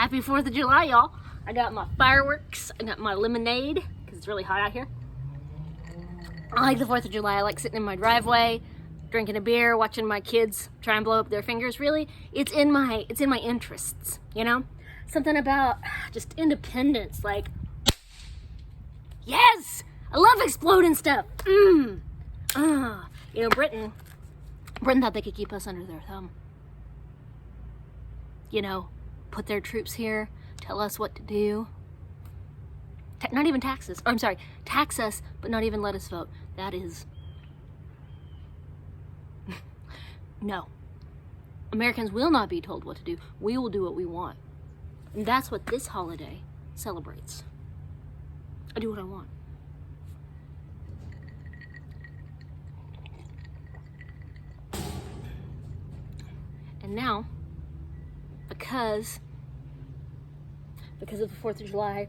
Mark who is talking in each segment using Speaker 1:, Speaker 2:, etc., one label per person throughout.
Speaker 1: Happy 4th of July, y'all. I got my fireworks, I got my lemonade, because it's really hot out here. I like the 4th of July. I like sitting in my driveway, drinking a beer, watching my kids try and blow up their fingers. Really, it's in my interests, you know? Something about just independence, like, yes! I love exploding stuff. You know, Britain thought they could keep us under their thumb. You know, put their troops here, tell us what to do. Not even tax us. Or, I'm sorry, tax us, but not even let us vote. That is... No. Americans will not be told what to do. We will do what we want. And that's what this holiday celebrates. I do what I want. And now, because of the 4th of July,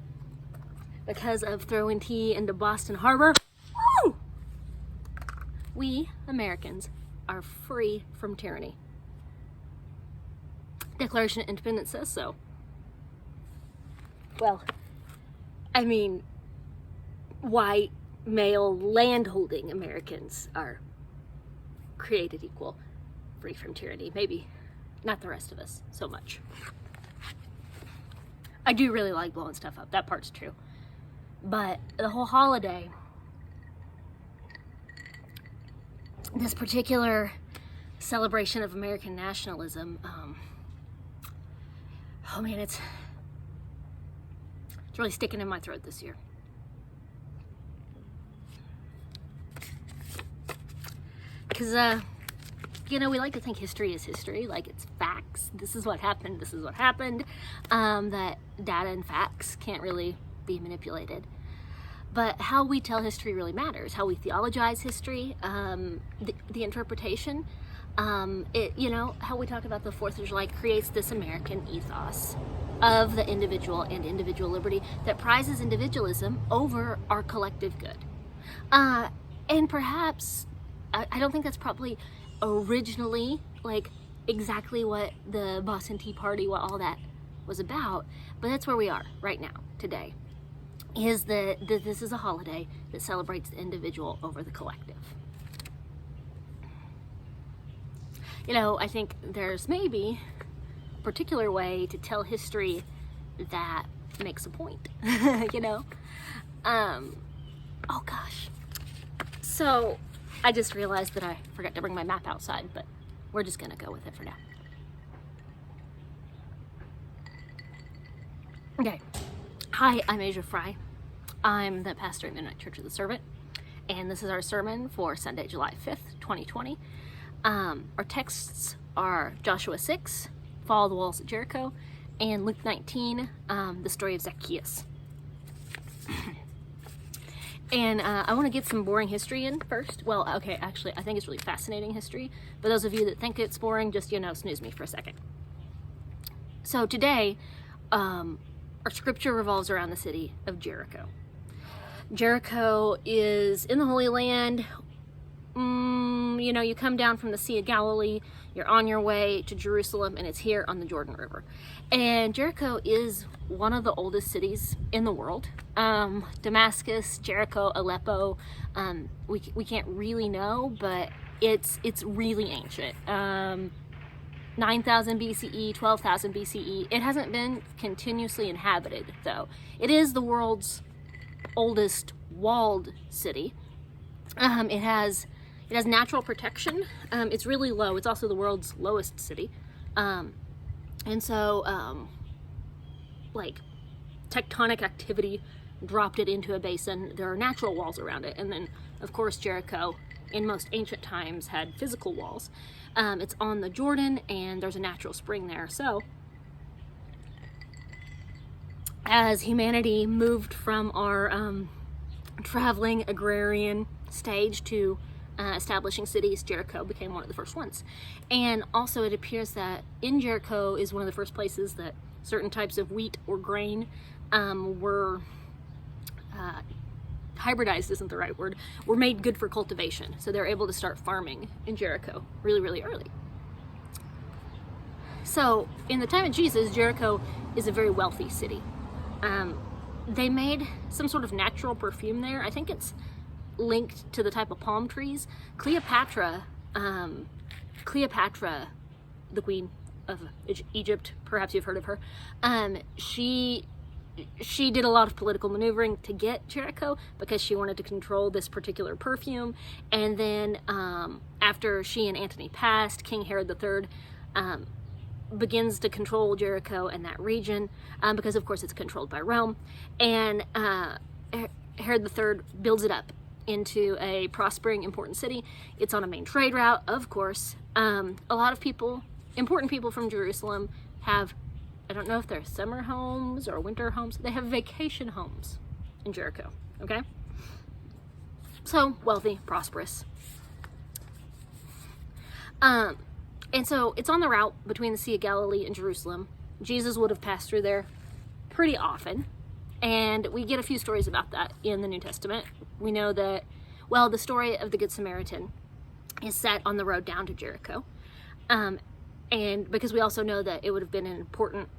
Speaker 1: because of throwing tea into Boston Harbor, woo! We Americans are free from tyranny. Declaration of Independence says so. Well, I mean, white, male, land-holding Americans are created equal, free from tyranny. Maybe not the rest of us so much. I do really like blowing stuff up. That part's true. But the whole holiday, this particular celebration of American nationalism, oh man, it's really sticking in my throat this year. Because, you know, we like to think history is history, like it's facts. This is what happened, this is what happened. That data and facts can't really be manipulated. But how we tell history really matters. How we theologize history, the interpretation. You know, how we talk about the 4th of July creates this American ethos of the individual and individual liberty that prizes individualism over our collective good. And perhaps, I don't think that's probably originally like exactly what the Boston Tea Party, what all that was about, but that's where we are right now, today, is that this is a holiday that celebrates the individual over the collective. You know, I think there's maybe a particular way to tell history that makes a point, you know? Oh gosh. So, I just realized that I forgot to bring my map outside, but we're just gonna go with it for now. Okay. Hi, I'm Asia Fry. I'm the pastor at Midnight Church of the Servant, and this is our sermon for Sunday, July 5th, 2020. Our texts are Joshua 6, Fall of the Walls at Jericho, and Luke 19, the story of Zacchaeus. And I want to get some boring history in first. Well, okay, actually, I think it's really fascinating history. But those of you that think it's boring, just, you know, snooze me for a second. So today, our scripture revolves around the city of Jericho. Jericho is in the Holy Land. You know, you come down from the Sea of Galilee, you're on your way to Jerusalem, and it's here on the Jordan River. And Jericho is one of the oldest cities in the world. Damascus, Jericho, Aleppo, we can't really know, but it's really ancient. 9,000 BCE, 12,000 BCE. It hasn't been continuously inhabited, though. It is the world's oldest walled city. It has natural protection. It's really low. It's also the world's lowest city. And so, like, tectonic activity dropped it into a basin. There are natural walls around it. And then, of course, Jericho, in most ancient times, had physical walls. It's on the Jordan, and there's a natural spring there. So, as humanity moved from our traveling agrarian stage to establishing cities, Jericho became one of the first ones. And also it appears that in Jericho is one of the first places that certain types of wheat or grain were hybridized isn't the right word, were made good for cultivation. So they're able to start farming in Jericho really, really early. So in the time of Jesus, Jericho is a very wealthy city. They made some sort of natural perfume there. I think it's linked to the type of palm trees. Cleopatra, the queen of Egypt, perhaps you've heard of her, she did a lot of political maneuvering to get Jericho because she wanted to control this particular perfume. And then after she and Antony passed, King Herod III begins to control Jericho and that region because of course it's controlled by Rome. And Herod III builds it up into a prospering, important city. It's on a main trade route, of course. A lot of people, important people from Jerusalem, have, I don't know if they're summer homes or winter homes, they have vacation homes in Jericho, okay? So, wealthy, prosperous. And so it's on the route between the Sea of Galilee and Jerusalem. Jesus would have passed through there pretty often. And we get a few stories about that in the New Testament. We know that, well, the story of the Good Samaritan is set on the road down to Jericho. And because we also know that it would have been an important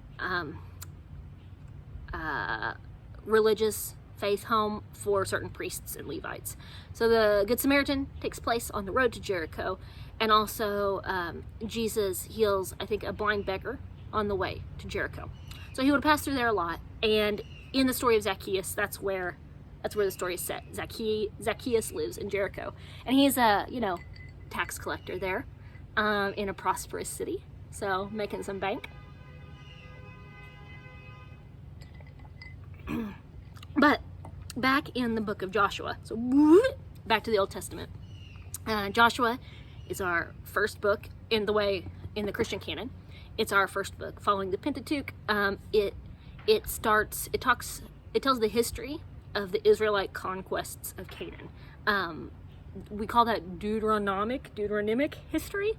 Speaker 1: religious faith home for certain priests and Levites. So the Good Samaritan takes place on the road to Jericho. And also Jesus heals, I think, a blind beggar on the way to Jericho. So he would pass through there a lot. And in the story of Zacchaeus, that's where the story is set. Zacchaeus lives in Jericho. And he's a, tax collector there in a prosperous city. So making some bank. But back in the book of Joshua, so back to the Old Testament. Joshua is our first book in the Christian canon. It's our first book following the Pentateuch. It tells the history of the Israelite conquests of Canaan. We call that Deuteronomic history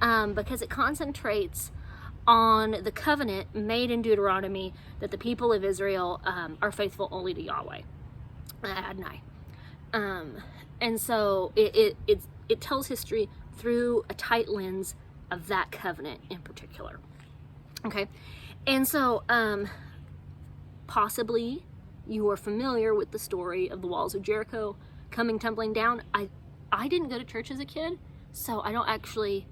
Speaker 1: because it concentrates on the covenant made in Deuteronomy that the people of Israel are faithful only to Yahweh, Adonai. And so it tells history through a tight lens of that covenant in particular. Okay, and so possibly you are familiar with the story of the walls of Jericho coming tumbling down. I didn't go to church as a kid, so I don't actually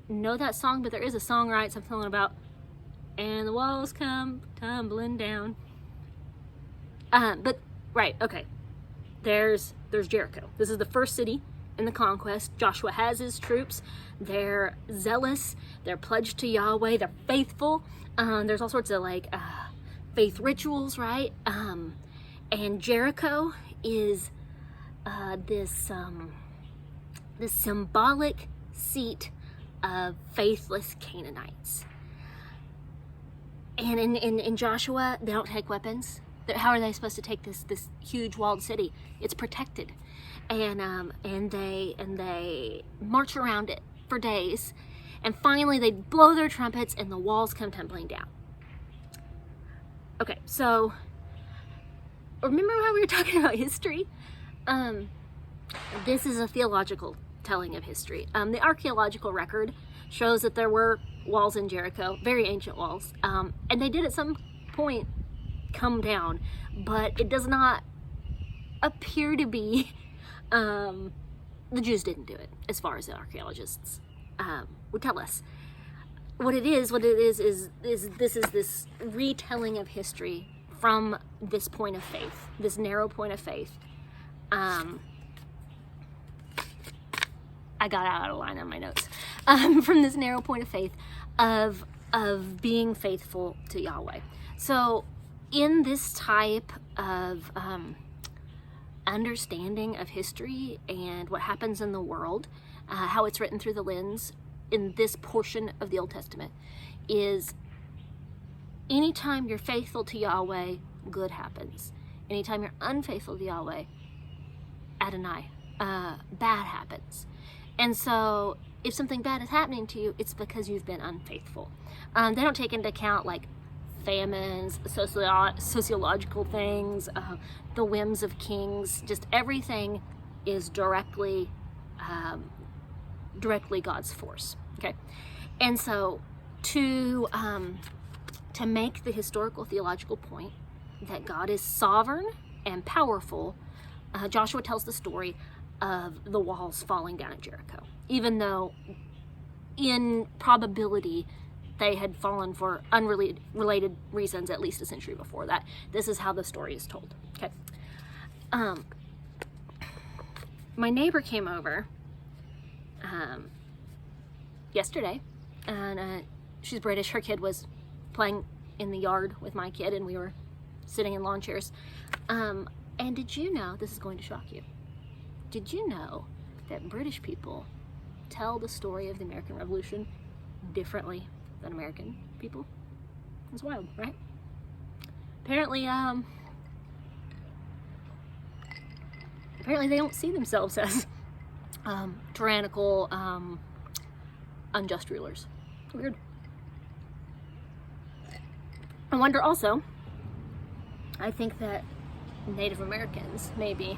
Speaker 1: know that song, but there is a song, right? Something about, and the walls come tumbling down. But right, okay. There's Jericho. This is the first city in the conquest. Joshua has his troops. They're zealous. They're pledged to Yahweh. They're faithful. There's all sorts of faith rituals, right? And Jericho is this symbolic seat of faithless Canaanites. And in Joshua, they don't take weapons. How are they supposed to take this huge walled city? It's protected, and they march around it for days, and finally they blow their trumpets, and the walls come tumbling down. Okay, so remember how we were talking about history? This is a theological telling of history. The archaeological record shows that there were walls in Jericho, very ancient walls, and they did at some point come down, but it does not appear to be the Jews didn't do it, as far as the archaeologists would tell us. What it is this retelling of history from this point of faith, this narrow point of faith. I got out of line on my notes. From this narrow point of faith of being faithful to Yahweh. So in this type of understanding of history and what happens in the world, how it's written through the lens in this portion of the Old Testament is anytime you're faithful to Yahweh, good happens. Anytime you're unfaithful to Yahweh, Adonai, bad happens. And so if something bad is happening to you, it's because you've been unfaithful. They don't take into account famines, sociological things, the whims of kings. Just everything is directly God's force. Okay, and so to to make the historical theological point that God is sovereign and powerful. Joshua tells the story of the walls falling down at Jericho, even though in probability they had fallen for unrelated reasons at least a century before that. This is how the story is told. Okay. My neighbor came over yesterday, and she's British. Her kid was playing in the yard with my kid, and we were sitting in lawn chairs. And did you know, this is going to shock you, did you know that British people tell the story of the American Revolution differently than American people? It's wild, right? Apparently they don't see themselves as tyrannical, unjust rulers. Weird. I wonder also, I think that Native Americans maybe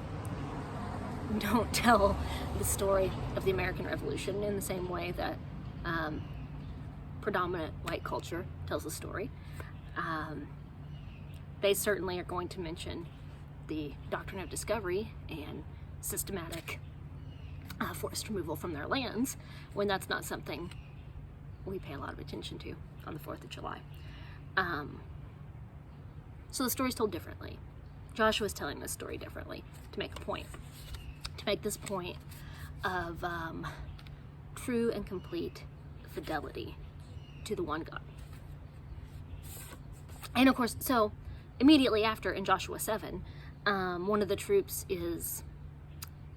Speaker 1: don't tell the story of the American Revolution in the same way that predominant white culture tells the story. They certainly are going to mention the doctrine of discovery and systematic forced removal from their lands, when that's not something we pay a lot of attention to on the 4th of July. So the story's told differently. Joshua's telling this story differently to make a point. To make this point of true and complete fidelity to the one God. And of course, so immediately after in Joshua 7, one of the troops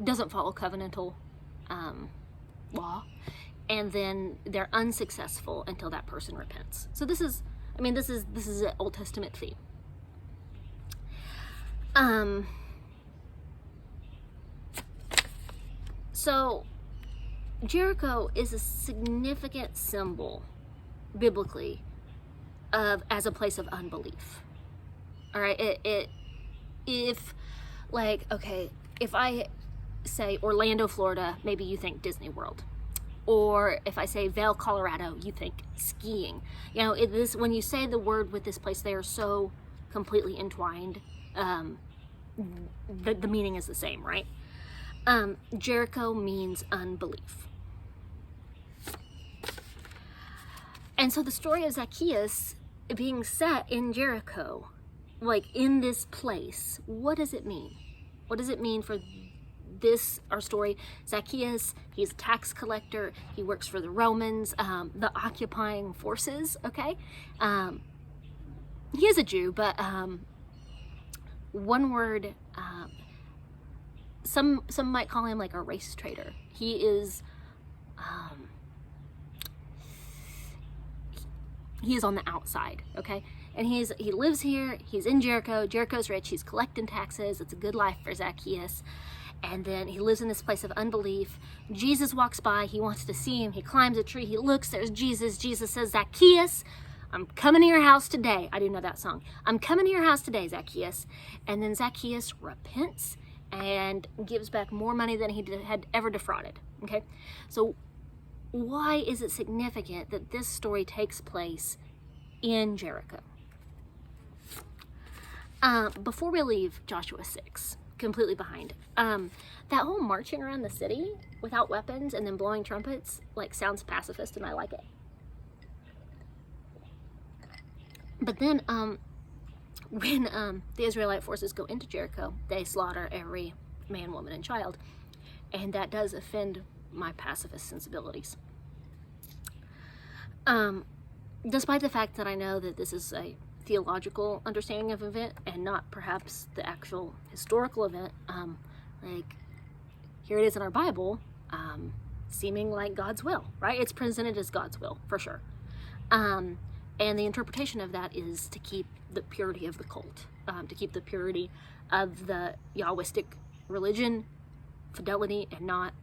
Speaker 1: doesn't follow covenantal law, and then they're unsuccessful until that person repents. So this is an Old Testament theme. So Jericho is a significant symbol biblically as a place of unbelief. All right, if I say Orlando, Florida, maybe you think Disney World. Or if I say Vail, Colorado, you think skiing. You know, when you say the word with this place, they are so completely entwined. The meaning is the same, right? Jericho means unbelief. And so the story of Zacchaeus being set in Jericho, like in this place, what does it mean? What does it mean for our story? Zacchaeus, he's a tax collector. He works for the Romans, the occupying forces, okay? He is a Jew, but one word, some might call him like a race traitor. He is on the outside, okay? And he lives here, he's in Jericho. Jericho's rich, he's collecting taxes. It's a good life for Zacchaeus. And then he lives in this place of unbelief. Jesus walks by, he wants to see him. He climbs a tree, he looks, there's Jesus. Jesus says, Zacchaeus, I'm coming to your house today. I do know that song. I'm coming to your house today, Zacchaeus. And then Zacchaeus repents and gives back more money than he had ever defrauded, okay? So why is it significant that this story takes place in Jericho? Before we leave Joshua 6, completely behind, that whole marching around the city without weapons and then blowing trumpets, like, sounds pacifist, and I like it. But then when the Israelite forces go into Jericho, they slaughter every man, woman, and child, and that does offend my pacifist sensibilities. Despite the fact that I know that this is a theological understanding of event and not perhaps the actual historical event, like, here it is in our Bible, seeming like God's will, right? It's presented as God's will, for sure. And the interpretation of that is to keep the purity of the cult, to keep the purity of the Yahwistic religion, fidelity, and not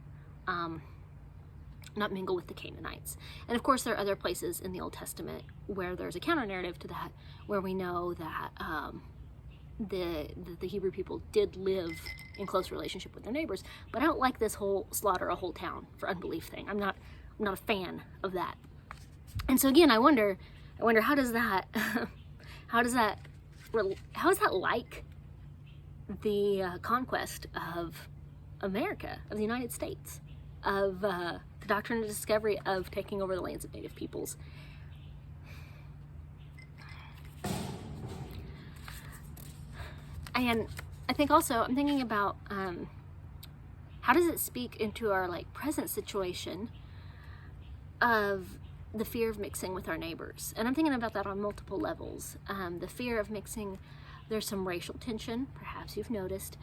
Speaker 1: mingle with the Canaanites. And of course, there are other places in the Old Testament where there's a counter narrative to that, where we know that the Hebrew people did live in close relationship with their neighbors. But I don't like this whole slaughter a whole town for unbelief thing. I'm not a fan of that. And so again, I wonder, I wonder, how is that like the conquest of America, of the United States, of the doctrine and discovery of taking over the lands of Native peoples? And I think also, I'm thinking about how does it speak into our like present situation of the fear of mixing with our neighbors? And I'm thinking about that on multiple levels. The fear of mixing, there's some racial tension, perhaps you've noticed,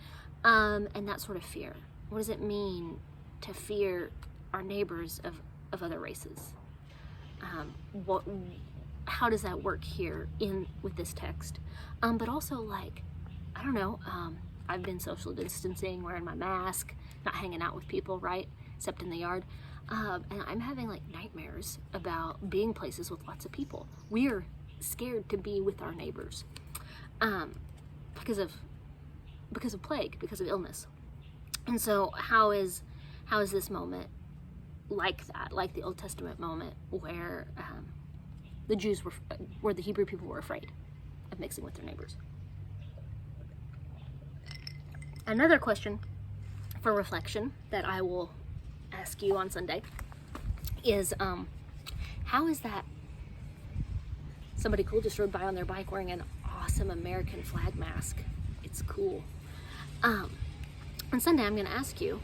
Speaker 1: and that sort of fear. What does it mean to fear our neighbors of other races? How does that work here with this text? But also, like, I don't know, I've been social distancing, wearing my mask, not hanging out with people, right? Except in the yard. And I'm having like nightmares about being places with lots of people. We're scared to be with our neighbors because of plague, because of illness. And so how is this moment like that, like the Old Testament moment where the Hebrew people were afraid of mixing with their neighbors? Another question for reflection that I will ask you on Sunday is, how is that somebody cool just rode by on their bike wearing an awesome American flag mask? It's cool. On Sunday, I'm going to ask you,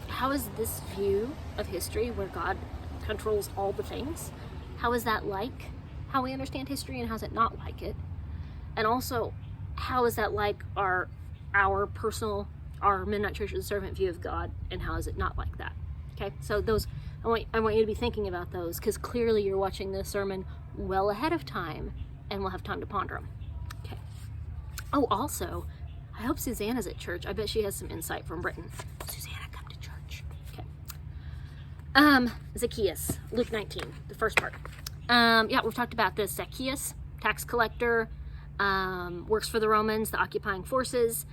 Speaker 1: how is this view of history where God controls all the things, how is that like how we understand history, and how's it not like it? And also, how is that like our Mennonite Church's servant view of God, and how is it not like that? Okay, so those, I want you to be thinking about those, because clearly you're watching this sermon well ahead of time, and we'll have time to ponder them. Okay. Oh, also, I hope Susanna's at church. I bet she has some insight from Britain. Susanna, come to church. Okay. Zacchaeus, Luke 19, the first part. Yeah, we've talked about this. Zacchaeus, tax collector, works for the Romans, the occupying forces,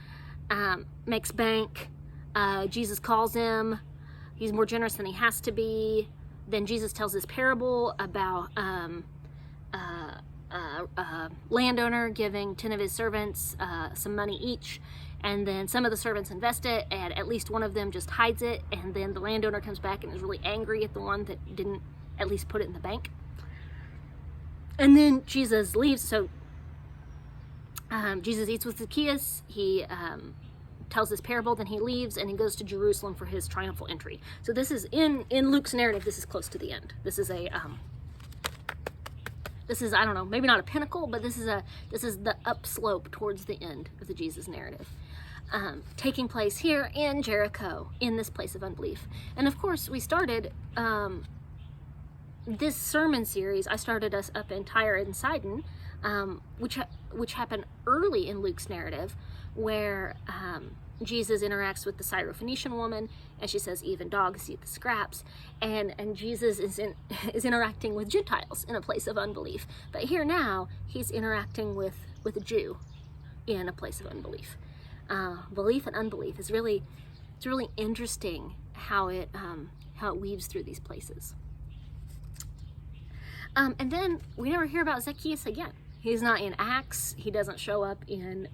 Speaker 1: makes bank. Jesus calls him. He's more generous than he has to be. Then Jesus tells this parable about landowner giving 10 of his servants some money each, and then some of the servants invest it, and at least one of them just hides it, and then the landowner comes back and is really angry at the one that didn't at least put it in the bank. And then Jesus leaves. So Jesus eats with Zacchaeus. He tells this parable, then he leaves, and he goes to Jerusalem for his triumphal entry. So this is in Luke's narrative. This is close to the end. This is I don't know, maybe not a pinnacle, but this is the upslope towards the end of the Jesus narrative, taking place here in Jericho, in this place of unbelief. And of course, we started this sermon series. I started us up in Tyre and Sidon, which happened early in Luke's narrative, where Jesus interacts with the Syrophoenician woman, and she says, even dogs eat the scraps, and Jesus is interacting with Gentiles in a place of unbelief. But here now, he's interacting with a Jew in a place of unbelief. Belief and unbelief is really interesting how it weaves through these places. And then we never hear about Zacchaeus again. He's not in Acts. He doesn't show up in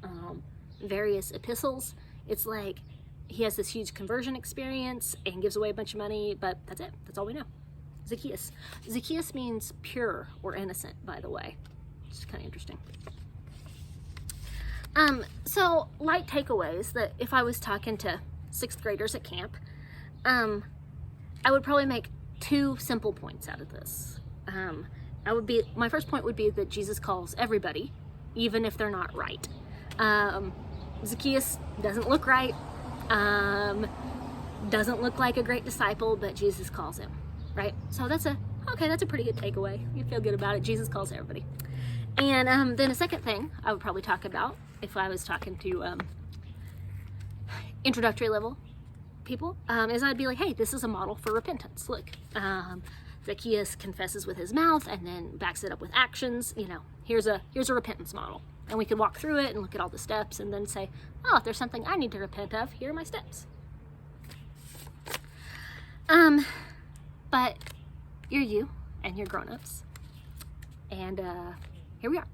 Speaker 1: various epistles. It's like he has this huge conversion experience and gives away a bunch of money, but that's it. That's all we know. Zacchaeus. Zacchaeus means pure or innocent, by the way. It's kind of interesting. So light takeaways that if I was talking to 6th graders at camp, I would probably make 2 simple points out of this. My first point would be that Jesus calls everybody, even if they're not right. Zacchaeus doesn't look right, doesn't look like a great disciple, but Jesus calls him, right? So that's a pretty good takeaway. You feel good about it. Jesus calls everybody. And then a second thing I would probably talk about if I was talking to introductory level people, is I'd be like, hey, this is a model for repentance. Look, Zacchaeus confesses with his mouth and then backs it up with actions. You know, here's a repentance model. And we could walk through it and look at all the steps and then say, oh, if there's something I need to repent of, here are my steps. But you're you and you're grown-ups. And here we are.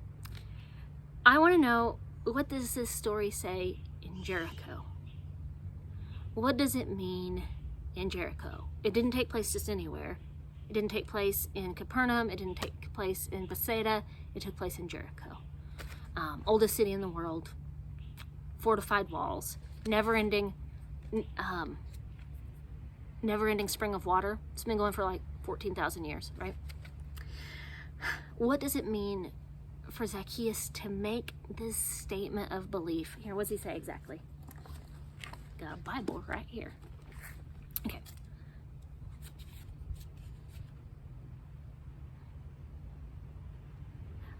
Speaker 1: I want to know, what does this story say in Jericho? What does it mean in Jericho? It didn't take place just anywhere. It didn't take place in Capernaum. It didn't take place in Bethsaida. It took place in Jericho. Oldest city in the world. Fortified walls. Never-ending spring of water. It's been going for like 14,000 years, right? What does it mean for Zacchaeus to make this statement of belief? Here, what does he say exactly? Got a Bible right here. Okay.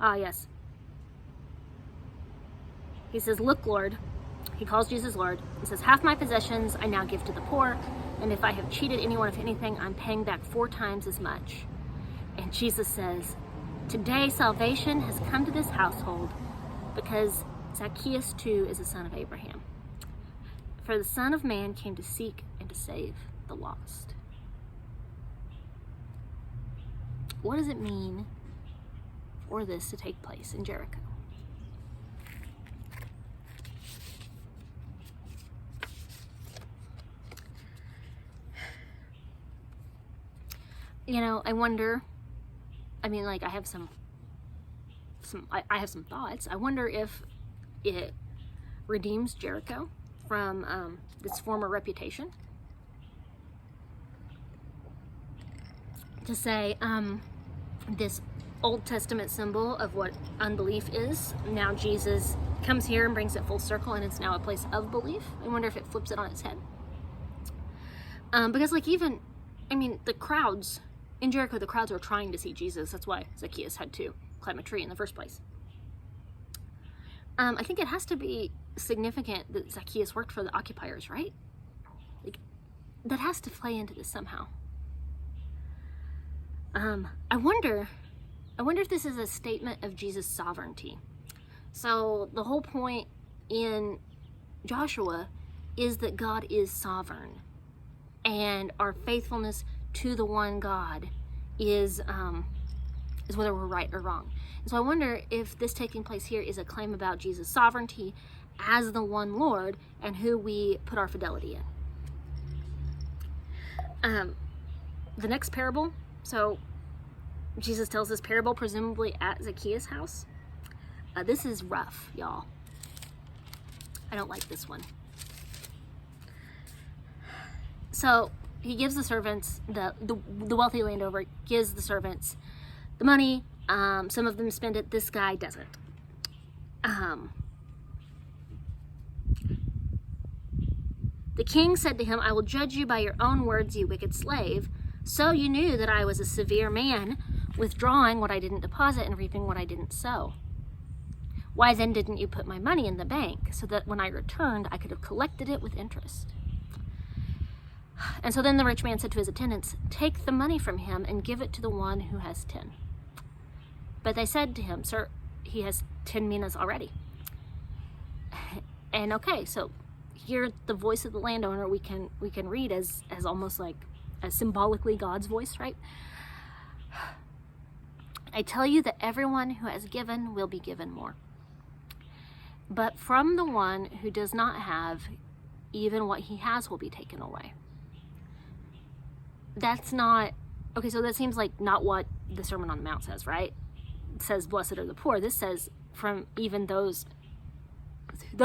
Speaker 1: Ah, yes. He says, "Look, Lord." He calls Jesus Lord. He says, "Half my possessions I now give to the poor, and if I have cheated anyone of anything, I'm paying back 4 times as much." And Jesus says, "Today salvation has come to this household, because Zacchaeus too is a son of Abraham. For the Son of Man came to seek and to save the lost." What does it mean for this to take place in Jericho? You know, I wonder, I mean, like, I have some thoughts. I wonder if it redeems Jericho from its former reputation. To say, this Old Testament symbol of what unbelief is, now Jesus comes here and brings it full circle, and it's now a place of belief. I wonder if it flips it on its head. Because, like, even, I mean, the crowds in Jericho, the crowds were trying to see Jesus. That's why Zacchaeus had to climb a tree in the first place. I think it has to be significant that Zacchaeus worked for the occupiers, right? Like, that has to play into this somehow. I wonder if this is a statement of Jesus' sovereignty. So the whole point in Joshua is that God is sovereign, and our faithfulness to the one God is whether we're right or wrong. And so I wonder if this taking place here is a claim about Jesus' sovereignty as the one Lord and who we put our fidelity in. The next parable, so Jesus tells this parable presumably at Zacchaeus' house. This is rough, y'all. I don't like this one. So he gives the servants, the wealthy landowner gives the servants the money. Some of them spend it. This guy doesn't. The king said to him, "I will judge you by your own words, you wicked slave. So you knew that I was a severe man, withdrawing what I didn't deposit and reaping what I didn't sow. Why then didn't you put my money in the bank, so that when I returned, I could have collected it with interest?" And so then the rich man said to his attendants, "Take the money from him and give it to the one who has 10. But they said to him, "Sir, he has 10 minas already." And okay, so here the voice of the landowner we can read as almost like as symbolically God's voice, right? "I tell you that everyone who has given will be given more. But from the one who does not have, even what he has will be taken away." That's not, okay, so that seems like not what the Sermon on the Mount says, right? It says, "Blessed are the poor." This says, from even those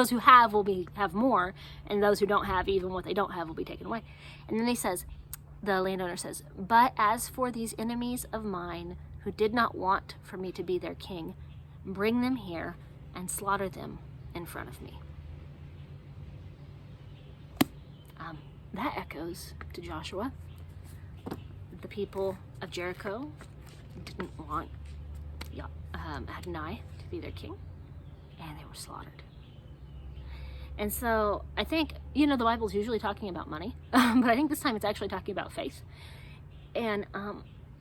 Speaker 1: who have will have more, and those who don't have, even what they don't have will be taken away. And then he says, the landowner says, "But as for these enemies of mine who did not want for me to be their king, bring them here and slaughter them in front of me." That echoes to Joshua. The people of Jericho didn't want Adonai to be their king, and they were slaughtered. And so I think, the Bible's usually talking about money, but I think this time it's actually talking about faith. And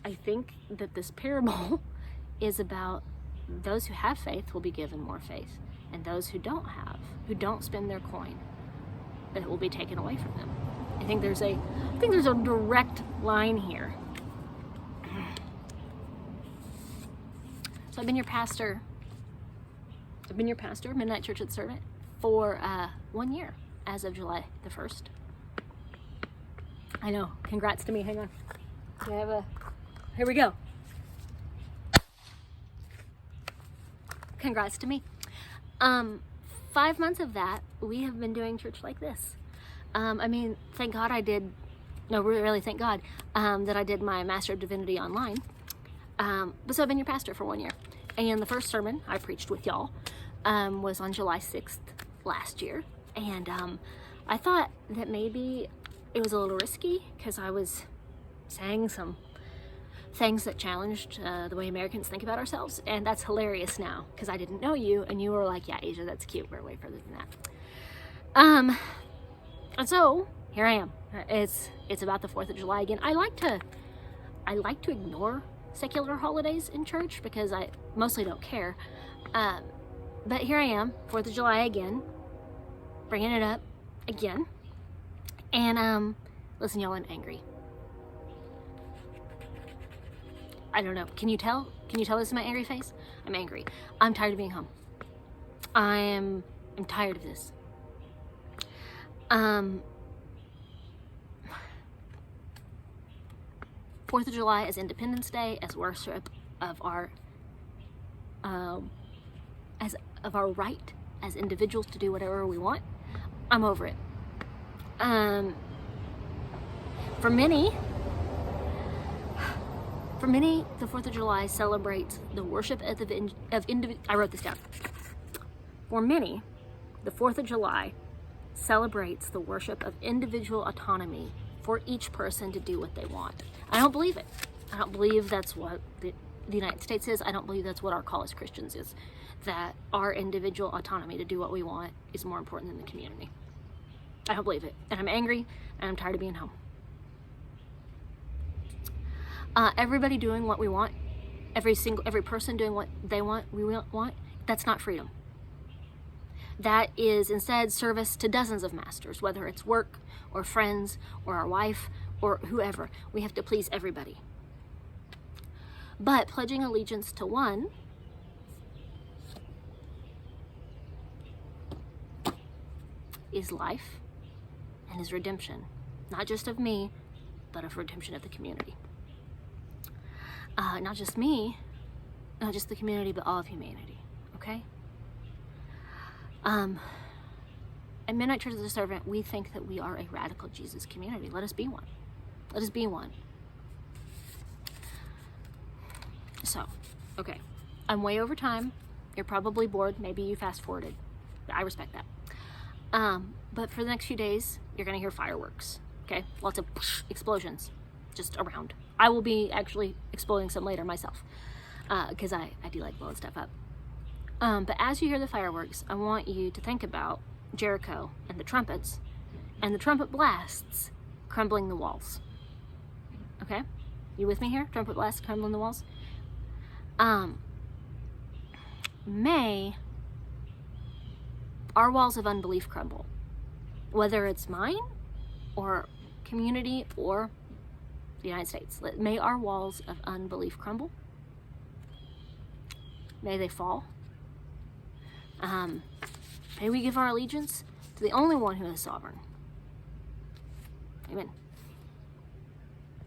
Speaker 1: I think that this parable is about those who have faith will be given more faith, and those who don't have, who don't spend their coin, that it will be taken away from them. I think there's a direct line here. So I've been your pastor, Midnight Church of the Servant, for 1 year as of July the 1st. I know, congrats to me, hang on. Do I have a, here we go. Congrats to me. 5 months of that, we have been doing church like this. I mean, thank God I did, no, really thank God that I did my Master of Divinity online. But so I've been your pastor for 1 year. And the first sermon I preached with y'all was on July 6th last year. And I thought that maybe it was a little risky because I was saying some things that challenged the way Americans think about ourselves. And that's hilarious now because I didn't know you and you were like, yeah, Asia, that's cute. We're way further than that. And so here I am. It's about the 4th of July again. I like to ignore secular holidays in church because I mostly don't care. But here I am, 4th of July again, bringing it up again. And listen, y'all, I'm angry. I don't know. Can you tell? Can you tell this is my angry face? I'm angry. I'm tired of being home. I'm tired of this. 4th of July as Independence Day, as worship of our right as individuals to do whatever we want. I'm over it. For many, the 4th of July celebrates the worship of individual. I wrote this down. For many, the 4th of July celebrates the worship of individual autonomy for each person to do what they want. I don't believe it. I don't believe that's what the United States is. I don't believe that's what our call as Christians is. That our individual autonomy to do what we want is more important than the community. I don't believe it. And I'm angry and I'm tired of being home. Everybody doing what we want, every person doing what they want, we want, that's not freedom. That is instead service to dozens of masters, whether it's work or friends or our wife or whoever. We have to please everybody. But pledging allegiance to one is life and is redemption, not just of me, but of redemption of the community. Not just me, not just the community, but all of humanity, okay? At Midnight Church of the Servant, we think that we are a radical Jesus community. Let us be one. Let us be one. So, okay. I'm way over time. You're probably bored. Maybe you fast forwarded. I respect that. But for the next few days, you're going to hear fireworks. Okay? Lots of explosions just around. I will be actually exploding some later myself because I do like blowing stuff up. But as you hear the fireworks, I want you to think about Jericho and the trumpets and the trumpet blasts crumbling the walls. Okay? You with me here? Trumpet blasts crumbling the walls? May our walls of unbelief crumble. Whether it's mine or community or the United States. May our walls of unbelief crumble. May they fall. May we give our allegiance to the only one who is sovereign. Amen.